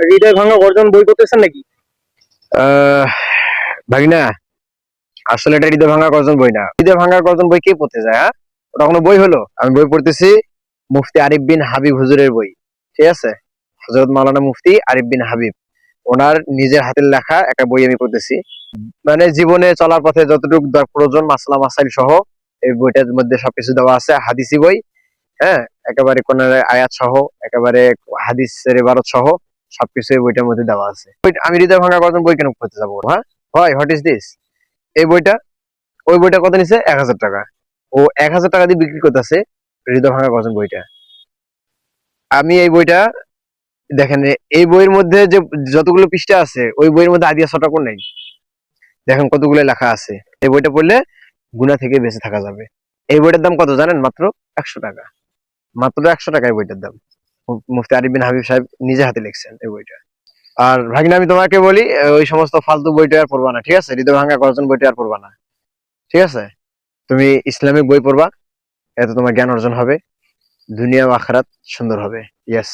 হৃদয় ভাঙা গর্জন বই পড়তেছেন নাকি? আহ ভাগিনা, আসলে এটা হৃদয় ভাঙা গর্জন বই না। হৃদয় ভাঙা গর্জন বই কে পড়তে যায়? হ্যাঁ, ওটা কোনো বই হলো? আমি বই পড়তেছি মুফতি আরিফ বিন হাবিব হুজুরের বই। ঠিক আছে, হযরত মাওলানা মুফতি আরিফ বিন হাবিব, ওনার নিজের হাতের লেখা একটা বই আমি পড়তেছি। মানে জীবনে চলার পথে যতটুকু প্রয়োজন মাসলা মাসাইল সহ এই বইটার মধ্যে সবকিছু দেওয়া আছে। হাদিসি বই, হ্যাঁ, একেবারে কোন আয়াত সহ, একেবারে হাদিসের ইবারত সহ সবকিছু এই বইটার মধ্যে দেওয়া আছে। আমি হৃদয় ভাঙা গর্জন বই কেন পড়তে যাবো? হ্যাঁ, হয়, হোয়াট ইজ দিস? এই বইটা, ওই বইটা কত নিছে? 1000 টাকা। ও 1000 টাকা দিয়ে বিক্রি করতেছে হৃদয় ভাঙা গর্জন বইটা। আমি এই বইটা দেখেন, এই বইয়ের মধ্যে যে যতগুলো পৃষ্ঠা আছে ওই বইয়ের মধ্যে আদিয়া শতকও নেই। দেখেন কতগুলো লেখা আছে। এই বইটা পড়লে গুনাহ থেকে বেঁচে থাকা যাবে। এই বইটার দাম কত জানেন? মাত্র 100 টাকা। মাত্র 100 টাকা এই বইটার দাম। মুফতি আরিফ বিন হাবিব সাহেব নিজে হাতে লিখছেন এই বইটা। আর ভাগিনা, আমি তোমাকে বলি, ওই সমস্ত ফালতু বইটা আর পড়বা না, ঠিক আছে? হৃদয় ভাঙা গর্জন বইটা আর পড়বা না, ঠিক আছে? তুমি ইসলামিক বই পড়বা, এতে তোমার জ্ঞান অর্জন হবে, দুনিয়া ও আখিরাত সুন্দর হবে। ইয়েস।